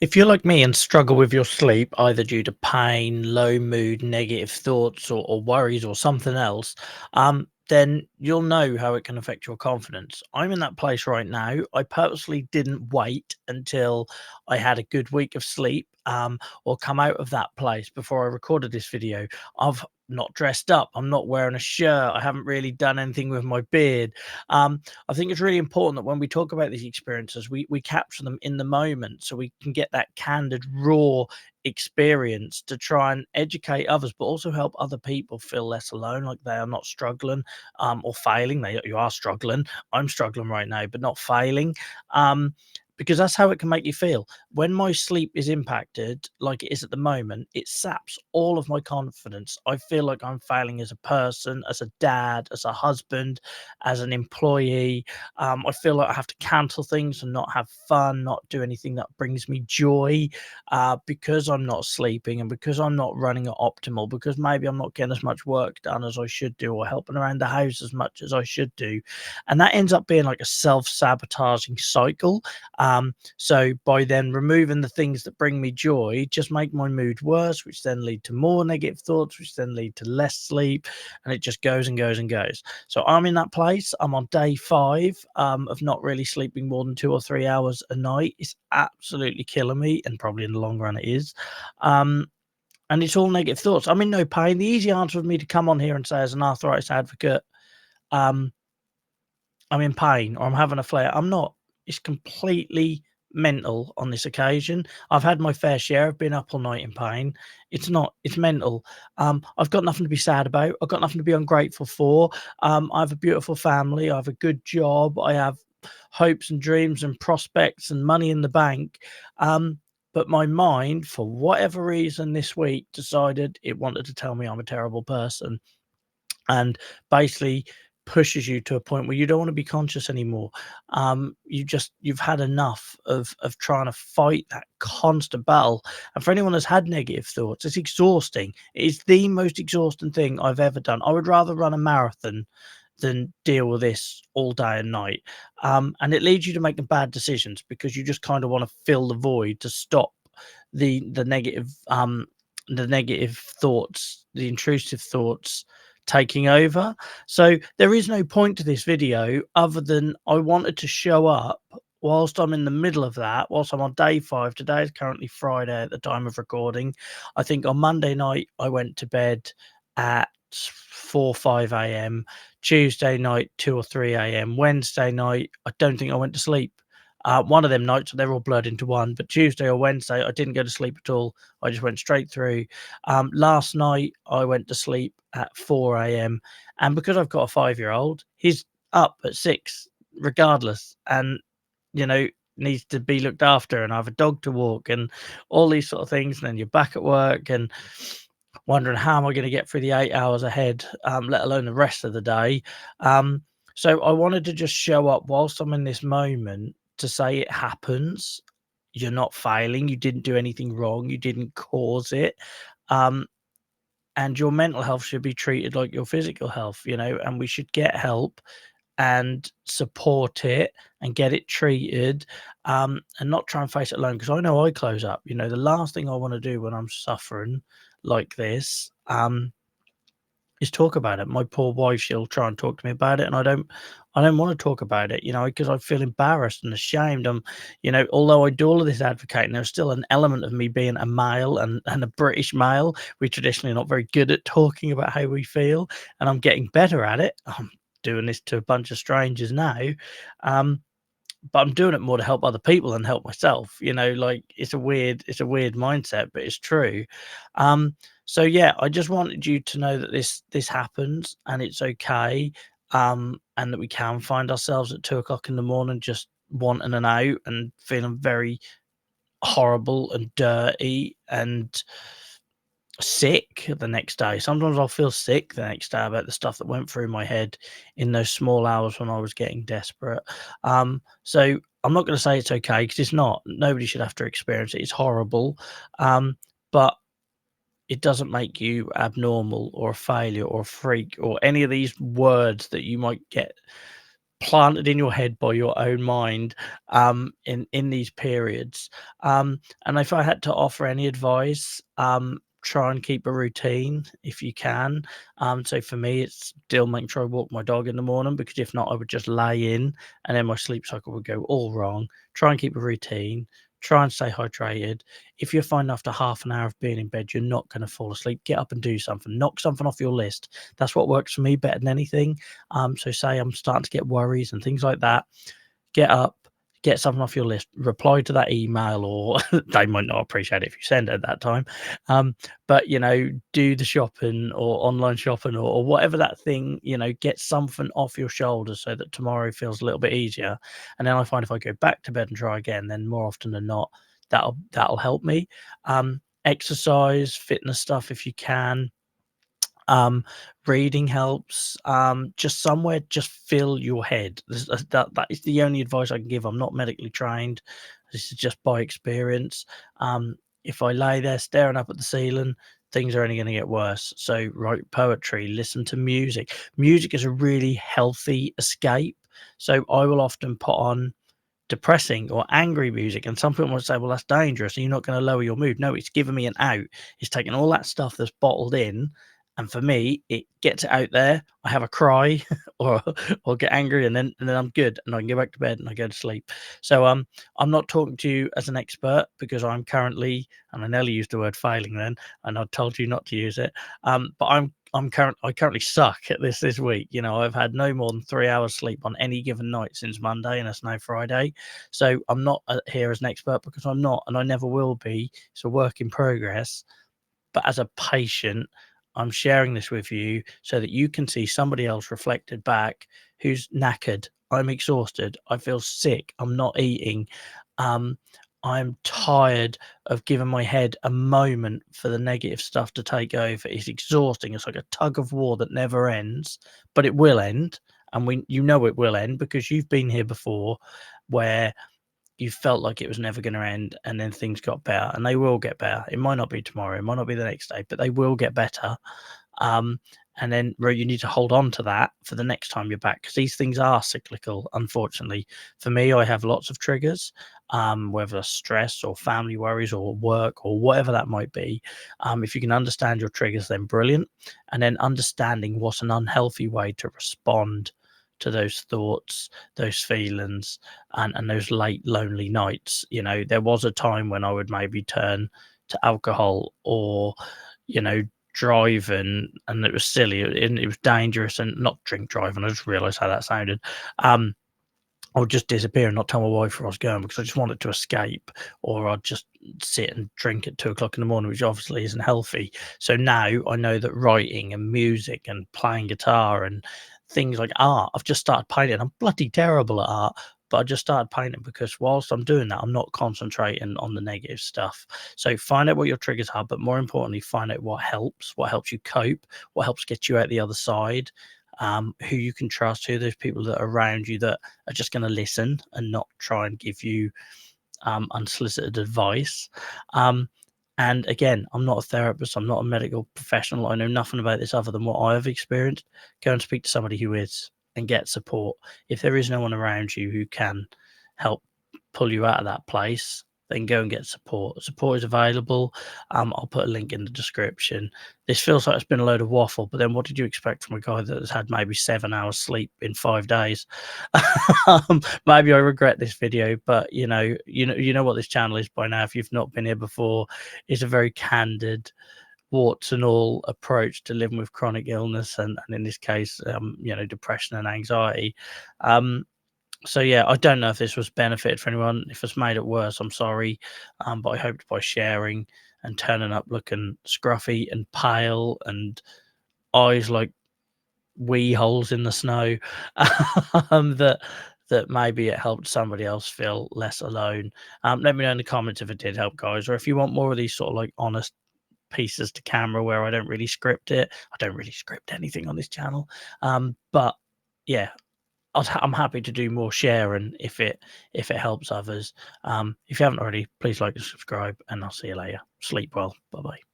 If you're like me and struggle with your sleep, either due to pain, low mood, negative thoughts, or worries, or something else, then you'll know how it can affect your confidence. I'm in that place right now. I purposely didn't wait until I had a good week of sleep, or come out of that place before I recorded this video. I've not dressed up. I'm not wearing a shirt. I haven't really done anything with my beard. I think it's really important that when we talk about these experiences, we capture them in the moment so we can get that candid, raw experience to try and educate others, but also help other people feel less alone, like they are not struggling or failing. You are struggling. I'm struggling right now, but not failing. Because that's how it can make you feel. When my sleep is impacted, like it is at the moment, it saps all of my confidence. I feel like I'm failing as a person, as a dad, as a husband, as an employee. I feel like I have to cancel things and not have fun, not do anything that brings me joy, because I'm not sleeping and because I'm not running at optimal, because maybe I'm not getting as much work done as I should do or helping around the house as much as I should do. And that ends up being like a self sabotaging cycle. So by then removing the things that bring me joy, just make my mood worse, which then lead to more negative thoughts, which then lead to less sleep, and it just goes and goes and goes. So I'm in that place. I'm on day 5 of not really sleeping more than 2 or 3 hours a night. It's absolutely killing me, and probably in the long run it is. Um, and it's all negative thoughts. I'm in no pain. The easy answer for me to come on here and say, as an arthritis advocate, um, I'm in pain or I'm having a flare. I'm not. It's completely mental on this occasion. I've had my fair share of being up all night in pain. It's not, it's mental. I've got nothing to be sad about. I've got nothing to be ungrateful for. I have a beautiful family. I have a good job. I have hopes and dreams and prospects and money in the bank. But my mind, for whatever reason this week, decided it wanted to tell me I'm a terrible person, and basically pushes you to a point where you don't want to be conscious anymore. You've had enough of trying to fight that constant battle. And for anyone that's had negative thoughts, it's exhausting. It's the most exhausting thing I've ever done. I would rather run a marathon than deal with this all day and night. And it leads you to making bad decisions because you just kind of want to fill the void to stop the negative thoughts, the intrusive thoughts taking over. So there is no point to this video other than I wanted to show up whilst I'm in the middle of that, whilst I'm on day 5. Today is currently Friday at the time of recording. I think on Monday night I went to bed at 4 5 a.m. Tuesday night 2 or 3 a.m. Wednesday night I don't think I went to sleep. One of them nights, they're all blurred into one, but Tuesday or Wednesday I didn't go to sleep at all. I just went straight through. Last night I went to sleep at 4 a.m. and because I've got a 5-year-old, he's up at 6 regardless, and you know needs to be looked after, and I have a dog to walk and all these sort of things. And then you're back at work and wondering how am I going to get through the 8 hours ahead, let alone the rest of the day. So I wanted to just show up whilst I'm in this moment to say it happens. You're not failing. You didn't do anything wrong. You didn't cause it. Um, and your mental health should be treated like your physical health, and we should get help and support it and get it treated, and not try and face it alone. Because I know I close up. The last thing I want to do when I'm suffering like this, is talk about it. My poor wife, she'll try and talk to me about it, and I don't want to talk about it, because I feel embarrassed and ashamed. Although I do all of this advocating, there's still an element of me being a male and a British male. We're traditionally not very good at talking about how we feel, and I'm getting better at it. I'm doing this to a bunch of strangers now. But I'm doing it more to help other people than help myself. Like it's a weird mindset, but it's true. So yeah, I just wanted you to know that this happens and it's okay. And that we can find ourselves at 2 o'clock in the morning just wanting an out and feeling very horrible and dirty and sick the next day. Sometimes I'll feel sick the next day about the stuff that went through my head in those small hours when I was getting desperate. So I'm not going to say it's okay because it's not. Nobody should have to experience it. It's horrible. But it doesn't make you abnormal or a failure or a freak or any of these words that you might get planted in your head by your own mind in these periods. And if I had to offer any advice, try and keep a routine if you can. So for me, it's still making sure I walk my dog in the morning, because if not, I would just lay in and then my sleep cycle would go all wrong. Try and keep a routine. Try and stay hydrated. If you're finding after half an hour of being in bed, you're not going to fall asleep, get up and do something. Knock something off your list. That's what works for me better than anything. So say I'm starting to get worries and things like that, get up, get something off your list, reply to that email, or they might not appreciate it if you send it at that time. But do the shopping or online shopping, or whatever that thing, get something off your shoulders so that tomorrow feels a little bit easier. And then I find if I go back to bed and try again, then more often than not, that'll help me. Exercise, fitness stuff if you can. Reading helps. Just fill your head. That is the only advice I can give. I'm not medically trained. This is just by experience. If I lay there staring up at the ceiling, things are only going to get worse. So write poetry, listen to music. Music is a really healthy escape. So I will often put on depressing or angry music, and some people would say, well, that's dangerous, and you're not going to lower your mood. No, it's giving me an out. It's taking all that stuff that's bottled in, and for me, it gets it out there. I have a cry or get angry, and then I'm good, and I can go back to bed and I go to sleep. So I'm not talking to you as an expert, because I'm currently, and I nearly used the word failing then, and I told you not to use it, but I currently suck at this week. I've had no more than 3 hours sleep on any given night since Monday, and it's now Friday. So I'm not here as an expert, because I'm not, and I never will be. It's a work in progress. But as a patient, I'm sharing this with you so that you can see somebody else reflected back who's knackered. I'm exhausted. I feel sick. I'm not eating. Um, I'm tired of giving my head a moment for the negative stuff to take over. It's exhausting. It's like a tug of war that never ends, but it will end. And it will end, because you've been here before, where you felt like it was never going to end, and then things got better, and they will get better. It might not be tomorrow, it might not be the next day, but they will get better. And then you need to hold on to that for the next time you're back, because these things are cyclical, unfortunately. For me, I have lots of triggers, whether stress or family worries or work or whatever that might be. If you can understand your triggers, then brilliant. And then understanding what's an unhealthy way to respond to those thoughts, those feelings, and those late lonely nights. There was a time when I would maybe turn to alcohol, or driving, and it was silly, and it was dangerous, and not drink driving. I just realized how that sounded. I would just disappear and not tell my wife where I was going, because I just wanted to escape, or I'd just sit and drink at 2 o'clock in the morning, which obviously isn't healthy. So now I know that writing and music and playing guitar and things like art, I've just started painting. I'm bloody terrible at art, but I just started painting, because whilst I'm doing that, I'm not concentrating on the negative stuff. So find out what your triggers are, but more importantly, find out what helps you cope, what helps get you out the other side. Who you can trust, who are those people that are around you that are just going to listen and not try and give you unsolicited advice. And again, I'm not a therapist, I'm not a medical professional, I know nothing about this other than what I have experienced. Go and speak to somebody who is, and get support. If there is no one around you who can help pull you out of that place, then go and get support. Support is available. I'll put a link in the description. This feels like it's been a load of waffle, but then what did you expect from a guy that has had maybe 7 hours sleep in 5 days? Maybe I regret this video, but you know what this channel is by now. If you've not been here before, it's a very candid, warts and all approach to living with chronic illness, and in this case, depression and anxiety. So yeah, I don't know if this was benefit for anyone. If it's made it worse, I'm sorry. But I hoped by sharing and turning up looking scruffy and pale and eyes like wee holes in the snow, that maybe it helped somebody else feel less alone. Let me know in the comments if it did help, guys, or if you want more of these sort of like honest pieces to camera where I don't really script it. I don't really script anything on this channel. But yeah, I'm happy to do more sharing if it helps others. If you haven't already, please like and subscribe, and I'll see you later. Sleep well. Bye bye.